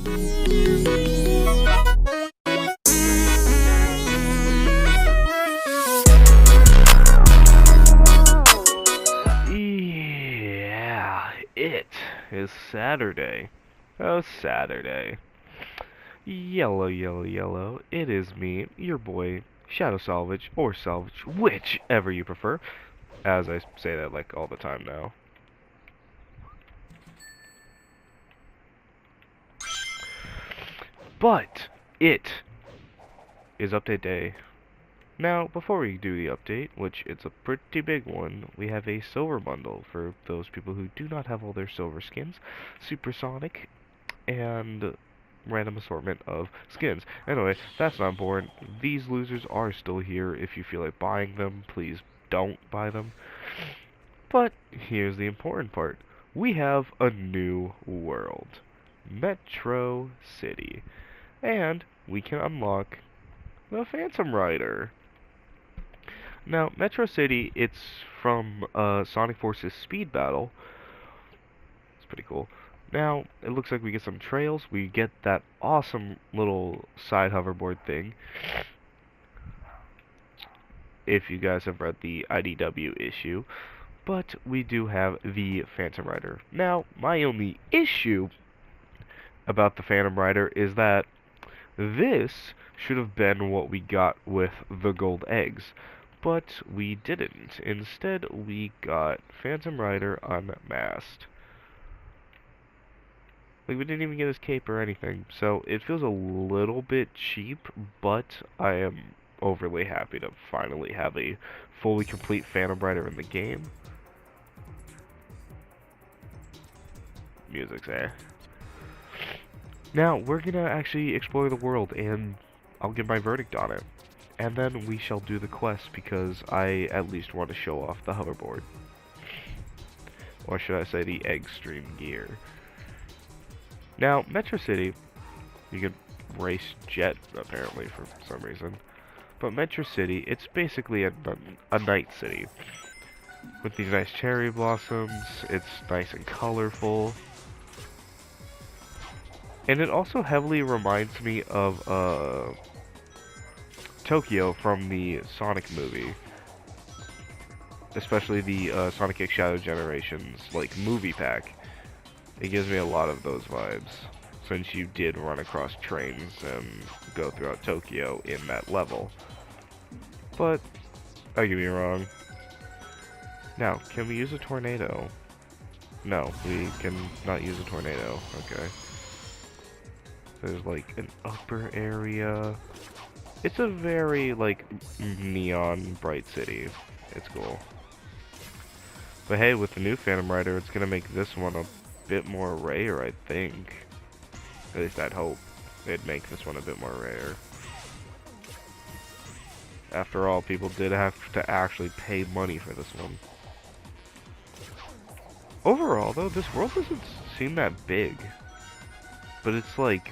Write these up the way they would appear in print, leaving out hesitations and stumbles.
Yeah, it is Saturday. Oh, Saturday. Yellow, yellow, yellow. It is me, your boy, Shadow Salvage, or Salvage, whichever you prefer. As I say that like all the time now. But it is update day. Now, before we do the update, which it's a pretty big one, we have a silver bundle for those people who do not have all their silver skins, Supersonic, and random assortment of skins. Anyway, that's not important. These losers are still here. If you feel like buying them, please don't buy them. But here's the important part. We have a new world. Metro City. And we can unlock the Phantom Rider. Now, Metro City, it's from Sonic Forces Speed Battle. It's pretty cool. Now, it looks like we get some trails. We get that awesome little side hoverboard thing. If you guys have read the IDW issue. But we do have the Phantom Rider. Now, my only issue about the Phantom Rider is that this should have been what we got with the gold eggs. But we didn't. Instead, we got Phantom Rider unmasked. Like, we didn't even get his cape or anything. So, it feels a little bit cheap, but I am overly happy to finally have a fully complete Phantom Rider in the game. Music's there. Now, we're gonna actually explore the world, and I'll give my verdict on it. And then we shall do the quest, because I at least want to show off the hoverboard. Or should I say the Extreme gear. Now, Metro City, you can race jet, apparently, for some reason. But Metro City, it's basically a night city. With these nice cherry blossoms, it's nice and colorful. And it also heavily reminds me of, Tokyo from the Sonic movie. Especially the, Sonic X Shadow Generations, like, movie pack. It gives me a lot of those vibes, since you did run across trains and go throughout Tokyo in that level. But, don't get me wrong. Now, can we use a tornado? No, we can not use a tornado. Okay. There's like an upper area. It's a very like neon bright city. It's cool. But hey, with the new Phantom Rider, it's gonna make this one a bit more rare, I think. At least I'd hope it'd make this one a bit more rare. After all, people did have to actually pay money for this one. Overall, though, this world doesn't seem that big. But it's like,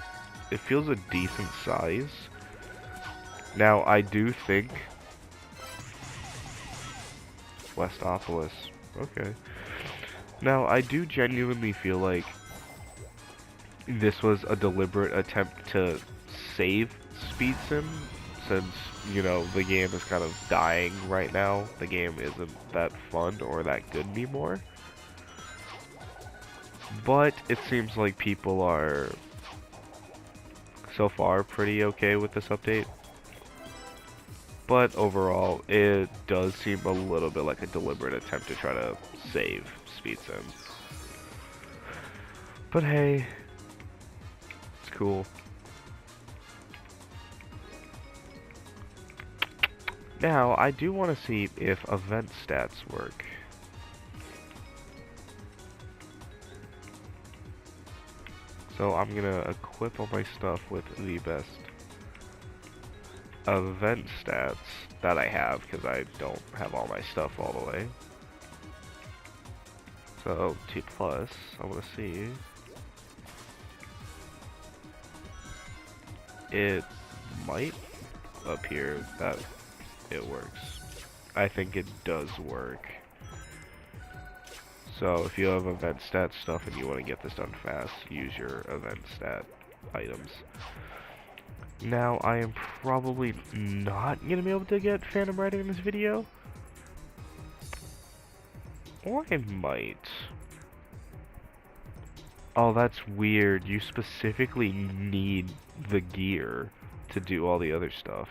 it feels a decent size. Now, I do think Westopolis. Okay. Now, I do genuinely feel like this was a deliberate attempt to save Speed Sim, since, you know, the game is kind of dying right now. The game isn't that fun or that good anymore. But it seems like people are so far pretty okay with this update. But overall, it does seem a little bit like a deliberate attempt to try to save Speed Sim. But hey, it's cool. Now, I do want to see if event stats work. So I'm gonna equip all my stuff with the best event stats that I have, because I don't have all my stuff all the way. So T+, I want to see. It might appear that it works. I think it does work. So if you have event stat stuff and you want to get this done fast, use your event stat items. Now, I am probably not going to be able to get Phantom Rider in this video. Or I might. Oh, that's weird. You specifically need the gear to do all the other stuff.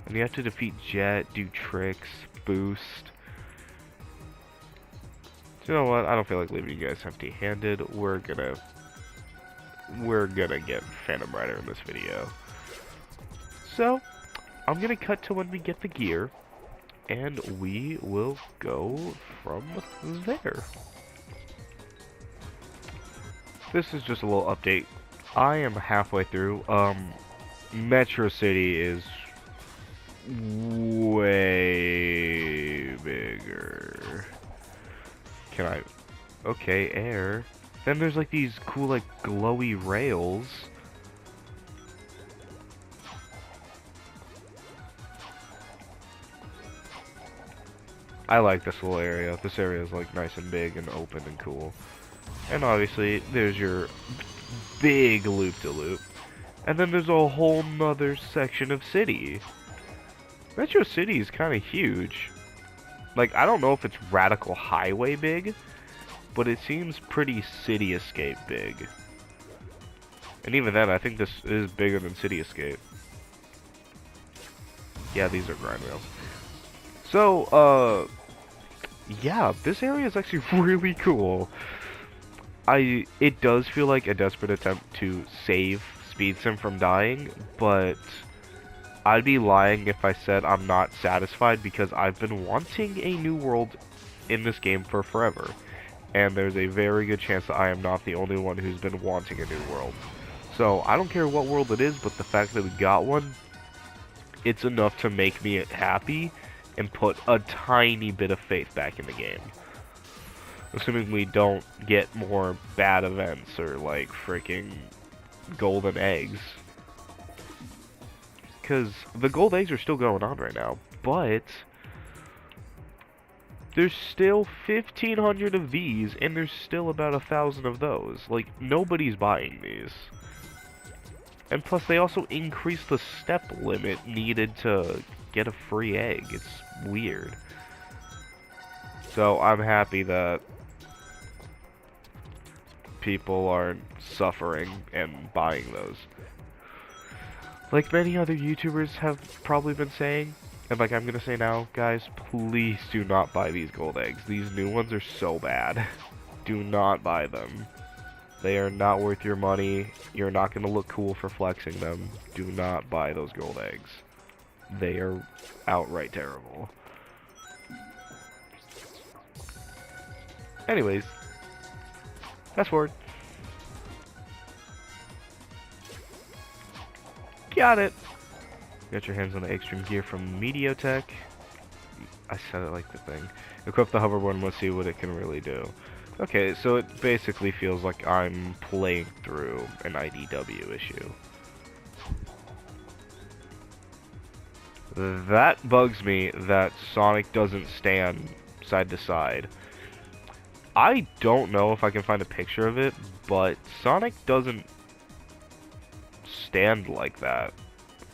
And you have to defeat Jet, do tricks, boost. So you know what? I don't feel like leaving you guys empty-handed. We're gonna get Phantom Rider in this video. So, I'm gonna cut to when we get the gear, and we will go from there. This is just a little update. I am halfway through. Metro City is way bigger. Can I... Okay, air. Then there's like these cool like glowy rails. I like this little area. This area is like nice and big and open and cool. And obviously there's your big loop-de-loop. And then there's a whole nother section of city. Metro City is kind of huge. Like, I don't know if it's Radical Highway big, but it seems pretty City Escape big. And even then, I think this is bigger than City Escape. Yeah, these are grind rails. So, yeah, this area is actually really cool. It does feel like a desperate attempt to save Speed Sim from dying, but I'd be lying if I said I'm not satisfied because I've been wanting a new world in this game for forever. And there's a very good chance that I am not the only one who's been wanting a new world. So, I don't care what world it is, but the fact that we got one, it's enough to make me happy and put a tiny bit of faith back in the game. Assuming we don't get more bad events or like freaking golden eggs. Because the gold eggs are still going on right now, but there's still 1,500 of these, and there's still about 1,000 of those. Like, nobody's buying these. And plus, they also increased the step limit needed to get a free egg. It's weird. So, I'm happy that people aren't suffering and buying those. Like many other YouTubers have probably been saying, and like I'm gonna say now, guys, please do not buy these gold eggs. These new ones are so bad. Do not buy them. They are not worth your money. You're not gonna look cool for flexing them. Do not buy those gold eggs. They are outright terrible. Anyways, fast forward. Got it! Got your hands on the extreme gear from Mediotech. I said it like the thing. Equip the hoverboard and let's see what it can really do. Okay, so it basically feels like I'm playing through an IDW issue. That bugs me that Sonic doesn't stand side to side. I don't know if I can find a picture of it, but Sonic doesn't stand like that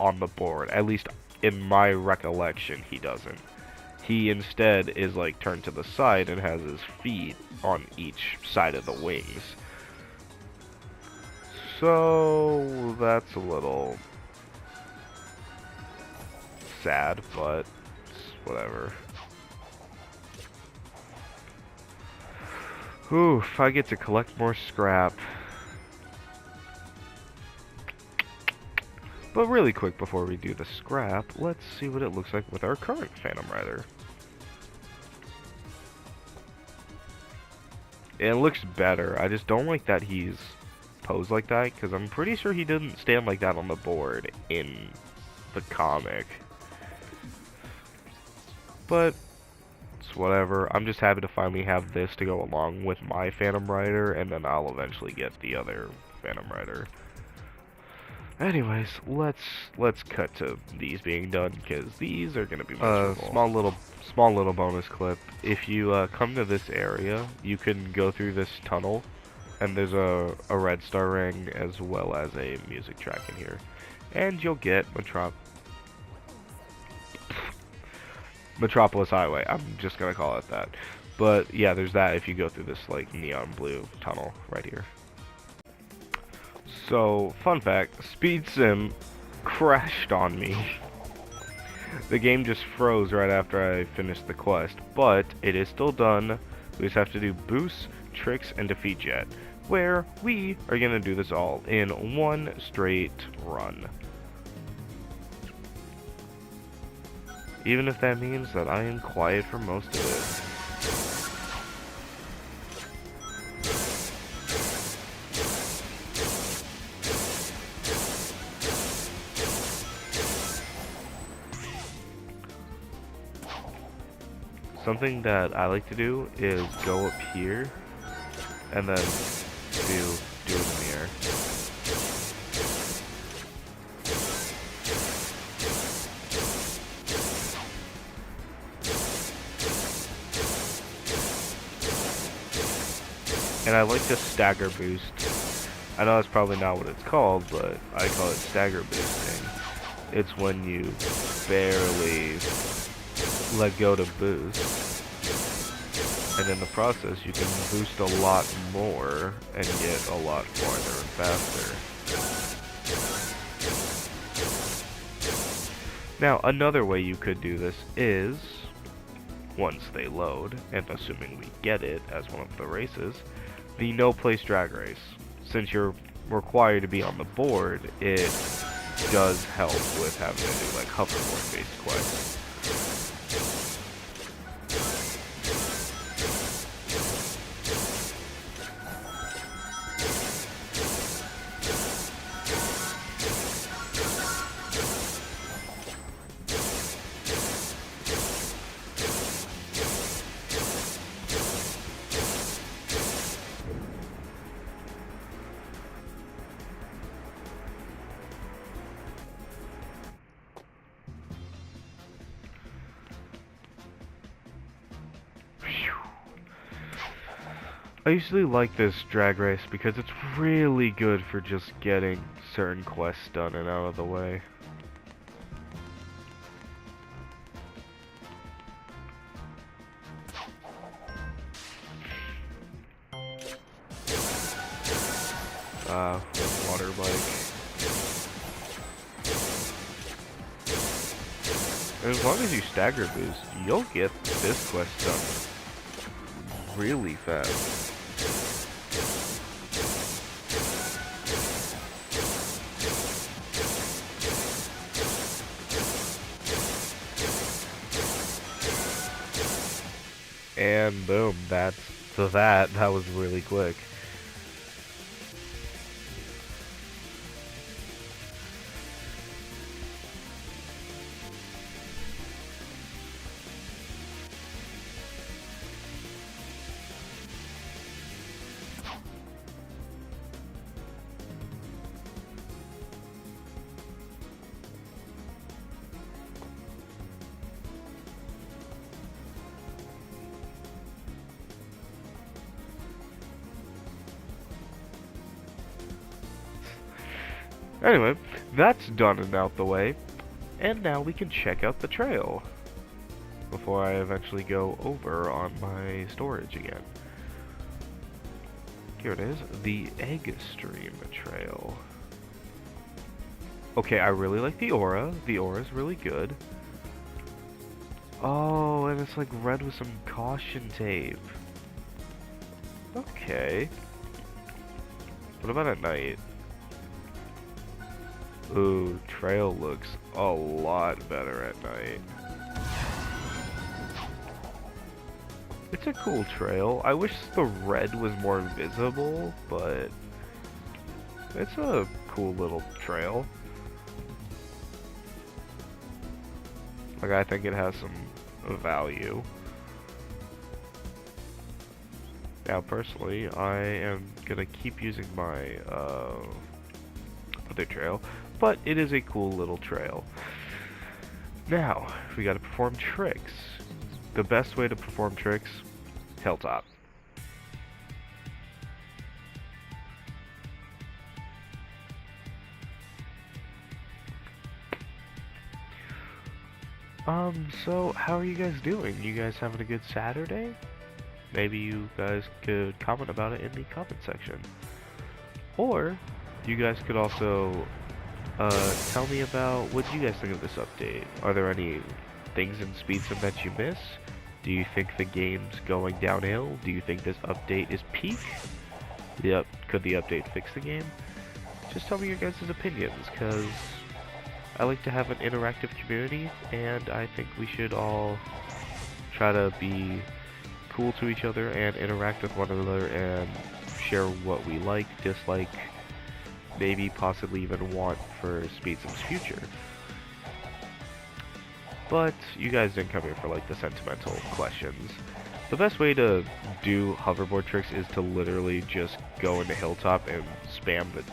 on the board. At least in my recollection, he doesn't. He instead is like turned to the side and has his feet on each side of the wings. So that's a little sad, but whatever. Oof, I get to collect more scrap. But really quick before we do the scrap, let's see what it looks like with our current Phantom Rider. It looks better. I just don't like that he's posed like that, because I'm pretty sure he didn't stand like that on the board in the comic. But it's whatever. I'm just happy to finally have this to go along with my Phantom Rider, and then I'll eventually get the other Phantom Rider. Anyways, let's cut to these being done, because these are gonna be miserable. Small little bonus clip. If you come to this area, you can go through this tunnel and there's a red star ring as well as a music track in here. And you'll get Metropolis Highway. I'm just gonna call it that. But yeah, there's that if you go through this like neon blue tunnel right here. So, fun fact, Speed Sim crashed on me. The game just froze right after I finished the quest, but it is still done. We just have to do boosts, tricks, and defeat Jet, where we are gonna do this all in one straight run. Even if that means that I am quiet for most of it. Something that I like to do is go up here and then do it in the air. And I like to stagger boost. I know that's probably not what it's called, but I call it stagger boosting. It's when you barely let go to boost, and in the process you can boost a lot more and get a lot farther and faster. Now, another way you could do this is, once they load, and assuming we get it as one of the races, the no place drag race. Since you're required to be on the board, it does help with having to do like hoverboard based quests. I usually like this drag race because it's really good for just getting certain quests done and out of the way. Water bike. And as long as you stagger boost, you'll get this quest done really fast. And boom, that was really quick. Anyway, that's done and out the way, and now we can check out the trail before I eventually go over on my storage again. Here it is, the Egg Stream Trail. Okay, I really like the aura. The aura is really good. Oh, and it's like red with some caution tape. Okay. What about at night? Ooh, trail looks a lot better at night. It's a cool trail. I wish the red was more visible, but it's a cool little trail. Like, I think it has some value. Now, personally, I am gonna keep using my other trail, but it is a cool little trail. Now, we gotta perform tricks. The best way to perform tricks, hilltop. So how are you guys doing? You guys having a good Saturday? Maybe you guys could comment about it in the comment section. Or, you guys could also, tell me about what you guys think of this update. Are there any things in SpeedSim that you miss? Do you think the game's going downhill? Do you think this update is peak? Yep, could the update fix the game? Just tell me your guys' opinions, because I like to have an interactive community, and I think we should all try to be cool to each other and interact with one another and share what we like, dislike, maybe possibly even want for SpeedSim's future. But you guys didn't come here for like the sentimental questions. The best way to do hoverboard tricks is to literally just go into Hilltop and spam the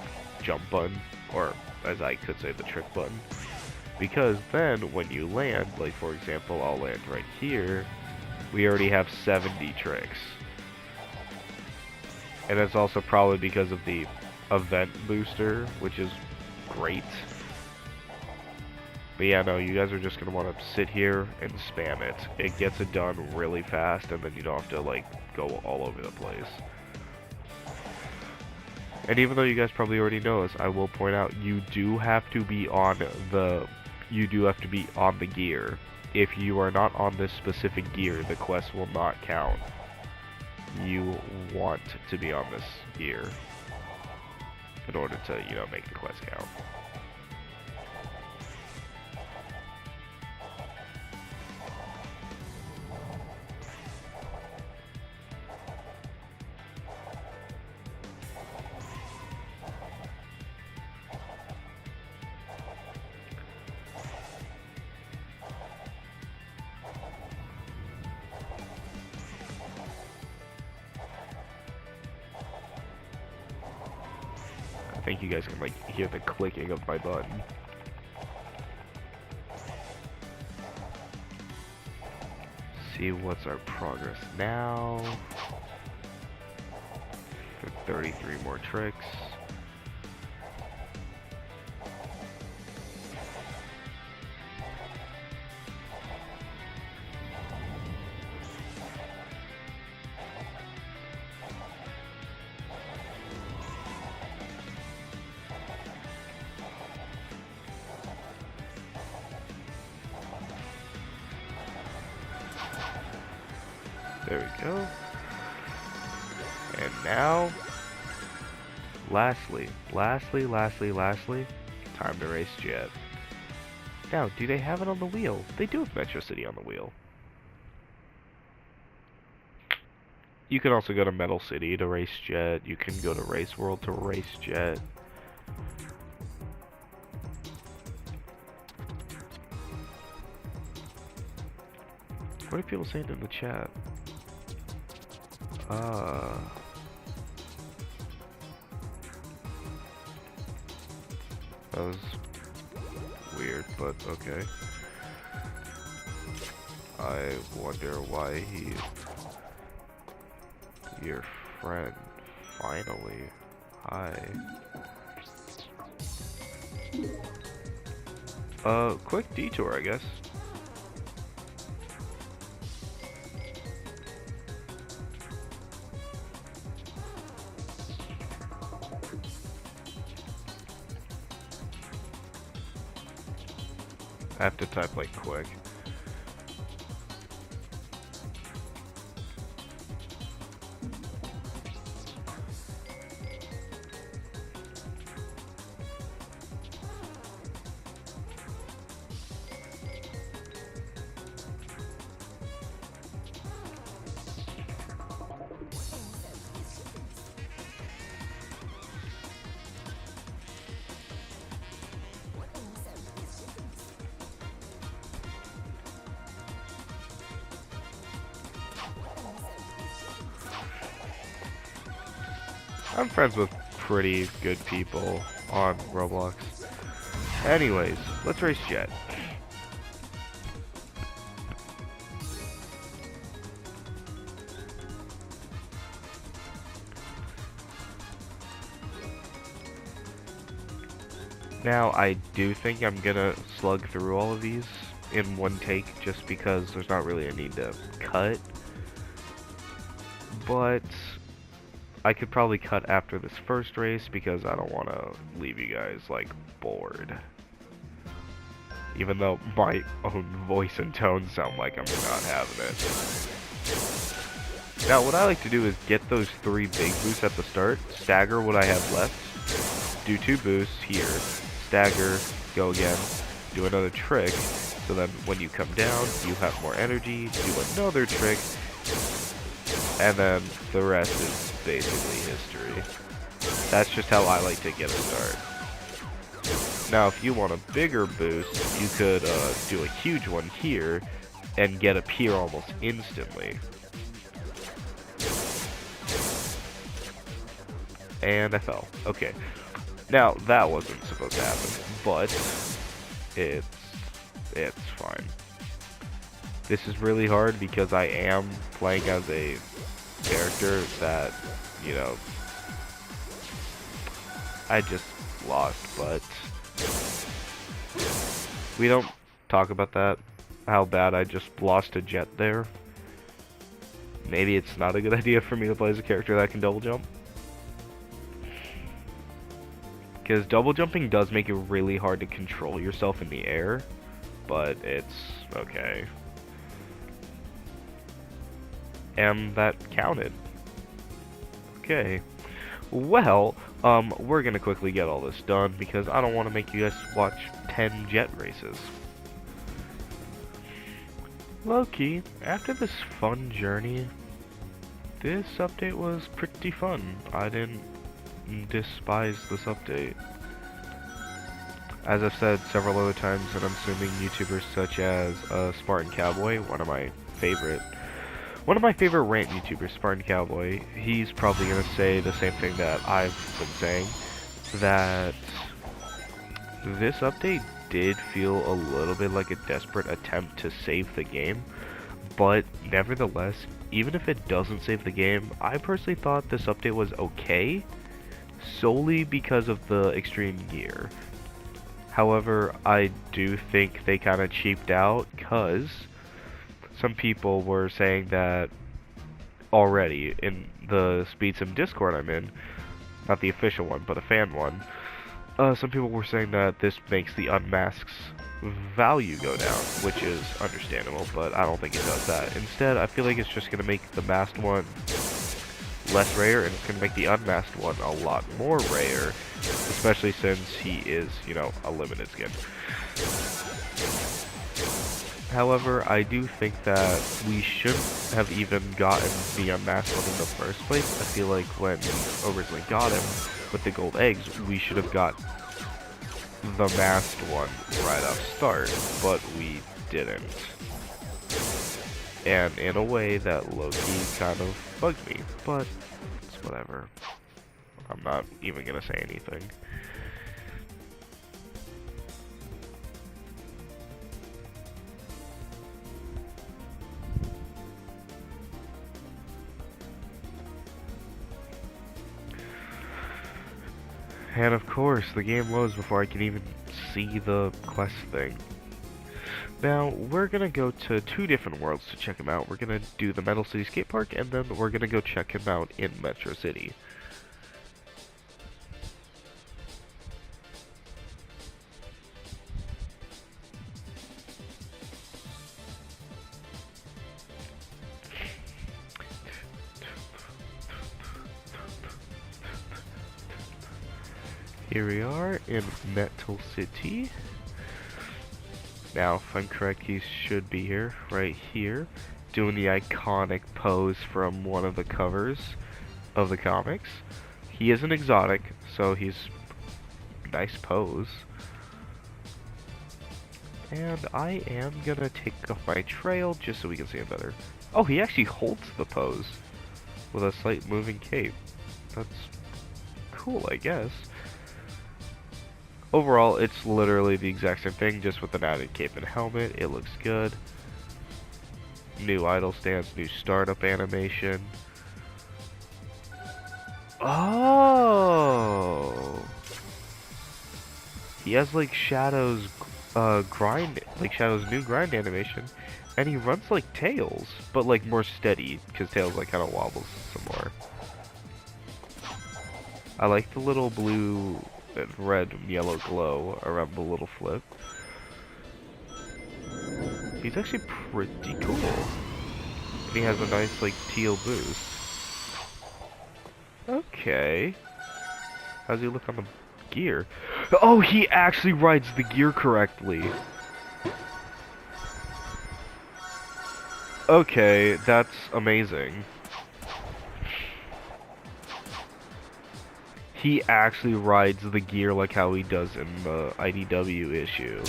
jump button, or as I could say, the trick button. Because then when you land, like for example, I'll land right here, we already have 70 tricks. And that's also probably because of the event booster, which is great. But yeah, no, you guys are just going to want to sit here and spam it. It gets it done really fast, and then you don't have to, like, go all over the place. And even though you guys probably already know this, I will point out, you do have to be on the gear. If you are not on this specific gear, the quest will not count. You want to be on this gear in order to, you know, make the quest count. I think you guys can like hear the clicking of my button. See what's our progress now. 33 more tricks. There we go. And now, lastly, time to race Jet. Now, do they have it on the wheel? They do have Metro City on the wheel. You can also go to Metal City to race Jet. You can go to Race World to race Jet. What are people saying in the chat? That was weird, but okay. I wonder why your friend, finally. Hi. Quick detour, I guess. I have to type like quick. I'm friends with pretty good people on Roblox. Anyways, let's race Jet. Now, I do think I'm gonna slug through all of these in one take just because there's not really a need to cut. But I could probably cut after this first race because I don't want to leave you guys like bored. Even though my own voice and tone sound like I'm not having it. Now what I like to do is get those 3 big boosts at the start, stagger what I have left, do 2 boosts here, stagger, go again, do another trick, so then when you come down, you have more energy, do another trick, and then the rest is basically history. That's just how I like to get a start. Now if you want a bigger boost, you could do a huge one here, and get up here almost instantly. And I fell. Okay. Now, that wasn't supposed to happen, but it's fine. This is really hard because I am playing as a character that, you know, I just lost, but we don't talk about that, how bad I just lost a jet there. Maybe it's not a good idea for me to play as a character that can double jump. Because double jumping does make it really hard to control yourself in the air, but it's okay. And that counted. Okay. Well, we're gonna quickly get all this done because I don't want to make you guys watch 10 jet races. Low-key, after this fun journey, this update was pretty fun. I didn't despise this update. As I've said several other times, and I'm assuming YouTubers such as Spartan Cowboy, one of my favorite rant YouTubers, Spartan Cowboy, he's probably gonna say the same thing that I've been saying, that this update did feel a little bit like a desperate attempt to save the game, but nevertheless, even if it doesn't save the game, I personally thought this update was okay, solely because of the extreme gear. However, I do think they kind of cheaped out, because some people were saying that already in the SpeedSim Discord I'm in, not the official one, but a fan one, some people were saying that this makes the unmasked's value go down, which is understandable, but I don't think it does that. Instead, I feel like it's just going to make the masked one less rare, and it's going to make the unmasked one a lot more rare, especially since he is, you know, a limited skin. However, I do think that we shouldn't have even gotten the unmasked one in the first place. I feel like when we originally got him with the gold eggs, we should have got the masked one right off start, but we didn't. And in a way that low-key kind of bugged me, but it's whatever. I'm not even gonna say anything. And of course, the game loads before I can even see the quest thing. Now, we're gonna go to 2 different worlds to check him out. We're gonna do the Metal City Skate Park, and then we're gonna go check him out in Metro City. Here we are in Metal City. Now, if I'm correct, he should be here, right here, doing the iconic pose from one of the covers of the comics. He is an exotic, so he's nice pose. And I am gonna take off my trail just so we can see him better. Oh, he actually holds the pose with a slight moving cape. That's cool, I guess. Overall, it's literally the exact same thing, just with an added cape and helmet. It looks good. New idle stance, new startup animation. Oh! He has like Shadow's grind like Shadow's new grind animation, and he runs like Tails, but like more steady, because Tails like kind of wobbles some more. I like the little blue, red, and yellow glow around the little flip. He's actually pretty cool. And he has a nice like teal boost. Okay. How's he look on the gear? Oh, he actually rides the gear correctly. Okay, that's amazing. He actually rides the gear like how he does in the IDW issue.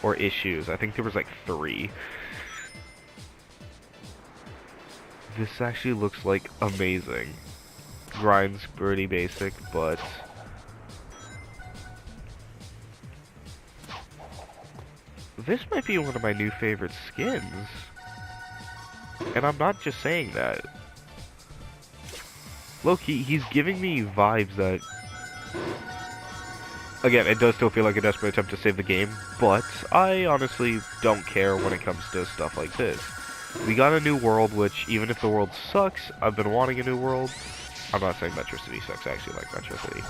Or issues. I think there was like 3. This actually looks like amazing. Grind's pretty basic, but this might be one of my new favorite skins. And I'm not just saying that. Low-key, he's giving me vibes that... Again, it does still feel like a desperate attempt to save the game, but I honestly don't care when it comes to stuff like this. We got a new world, which, even if the world sucks, I've been wanting a new world. I'm not saying Metro City sucks, I actually like Metro City.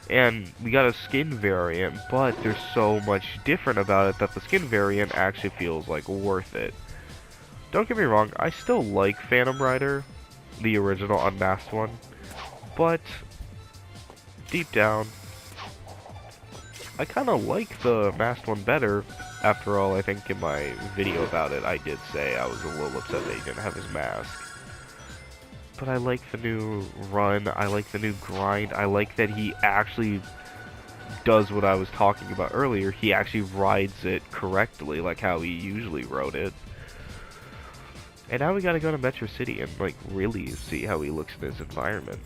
And we got a skin variant, but there's so much different about it that the skin variant actually feels like worth it. Don't get me wrong, I still like Phantom Rider, the original unmasked one, but deep down, I kind of like the masked one better. After all, I think in my video about it, I did say I was a little upset that he didn't have his mask. But I like the new run, I like the new grind, I like that he actually does what I was talking about earlier. He actually rides it correctly, like how he usually rode it. And now we gotta go to Metro City and like really see how he looks in his environment.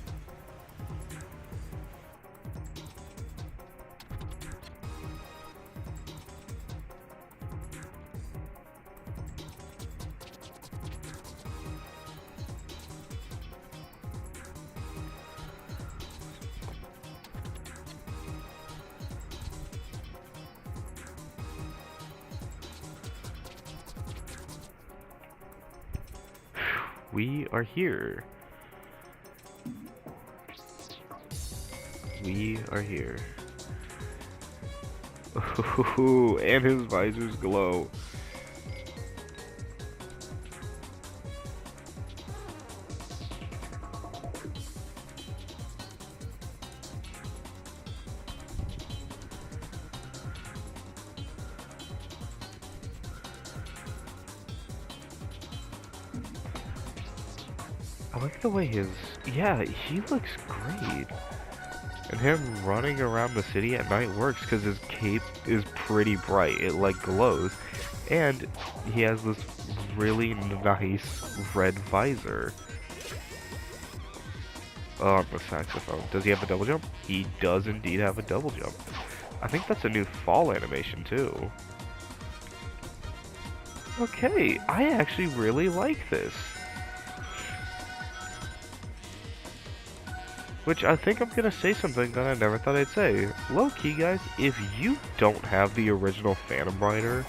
We are here. We are here. Ooh, and his visors glow. I like the way yeah, he looks great. And him running around the city at night works because his cape is pretty bright. It like glows. And he has this really nice red visor. Oh, on the saxophone. Does he have a double jump? He does indeed have a double jump. I think that's a new fall animation too. Okay, I actually really like this. Which I think I'm gonna say something that I never thought I'd say. Low-key, guys, if you don't have the original Phantom Rider,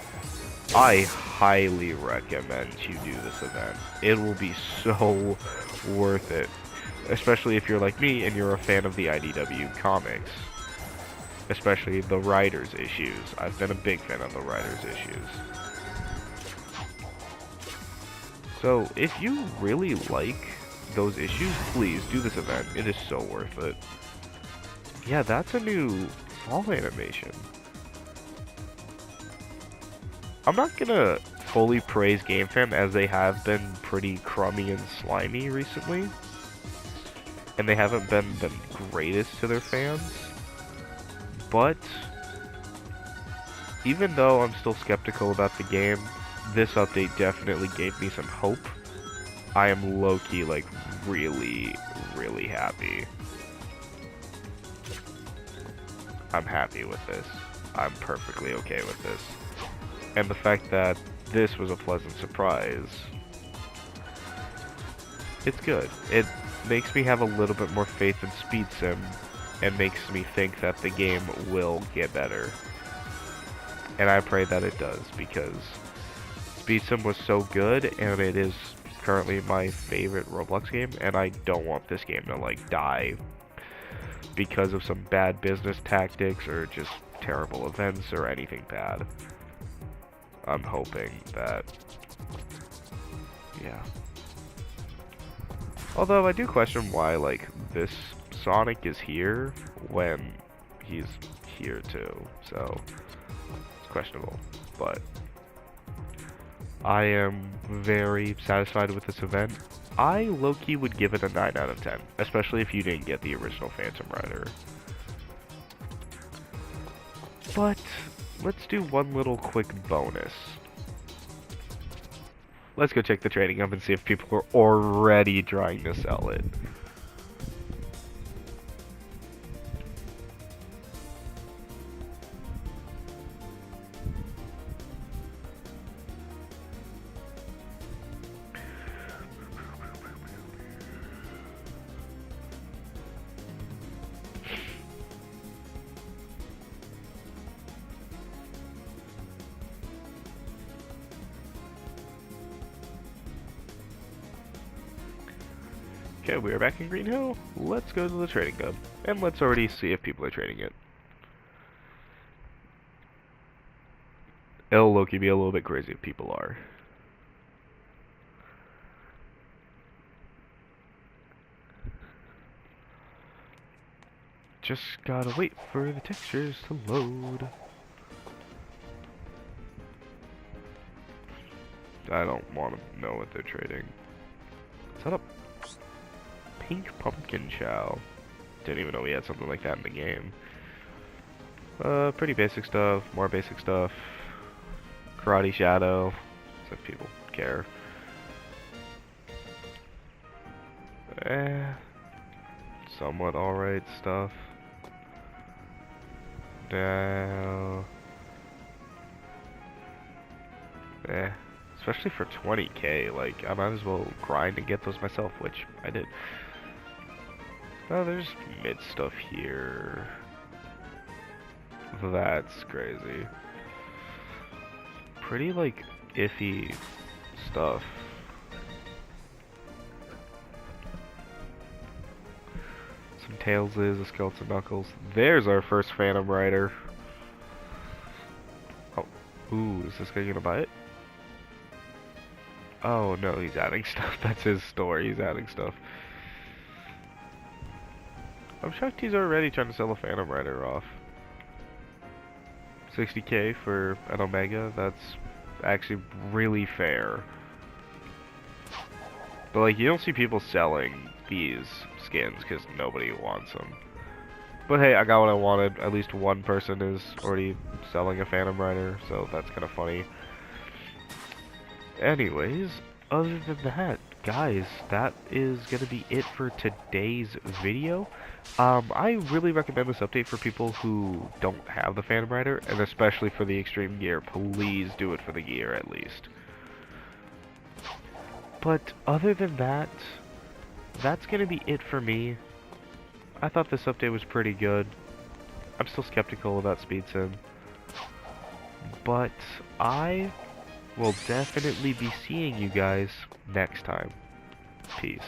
I highly recommend you do this event. It will be so worth it. Especially if you're like me and you're a fan of the IDW comics. Especially the Riders issues. I've been a big fan of the Riders issues. So, if you really like those issues, please do this event. It is so worth it. Yeah, that's a new fall animation. I'm not gonna fully praise GameFam as they have been pretty crummy and slimy recently. And they haven't been the greatest to their fans. But even though I'm still skeptical about the game, this update definitely gave me some hope. I am low-key, like, really, really happy. I'm happy with this. I'm perfectly okay with this. And the fact that this was a pleasant surprise, it's good. It makes me have a little bit more faith in Speed Sim, and makes me think that the game will get better. And I pray that it does, because Speed Sim was so good, and it is currently my favorite Roblox game, and I don't want this game to, like, die because of some bad business tactics or just terrible events or anything bad. I'm hoping that, yeah. Although I do question why, like, this Sonic is here when he's here too, so it's questionable. But I am very satisfied with this event. I low-key would give it a 9 out of 10, especially if you didn't get the original Phantom Rider. But let's do one little quick bonus. Let's go check the trading hub and see if people are already trying to sell it. Okay, we are back in Green Hill. Let's go to the trading hub, and let's already see if people are trading it. It'll low-key be a little bit crazy if people are. Just gotta wait for the textures to load. I don't want to know what they're trading. Set up. Pink Pumpkin Chow. Didn't even know we had something like that in the game. Pretty basic stuff, more basic stuff. Karate Shadow, if people care. Somewhat alright stuff. Especially for 20k, like, I might as well grind and get those myself, which I did. Oh, there's mid stuff here. That's crazy. Pretty, like, iffy stuff. Some Tailses, a Skeleton Knuckles. There's our first Phantom Rider. Oh, ooh, is this guy gonna buy it? Oh no, he's adding stuff. That's his store, he's adding stuff. I'm shocked he's already trying to sell a Phantom Rider off. 60k for an Omega, that's actually really fair. But like, you don't see people selling these skins because nobody wants them. But hey, I got what I wanted. At least one person is already selling a Phantom Rider, so that's kind of funny. Anyways, other than that, guys, that is gonna be it for today's video. I really recommend this update for people who don't have the Phantom Rider, and especially for the extreme gear. Please do it for the gear at least. But other than that, that's gonna be it for me. I thought this update was pretty good. I'm still skeptical about Speed Sim, but I will definitely be seeing you guys next time. Peace.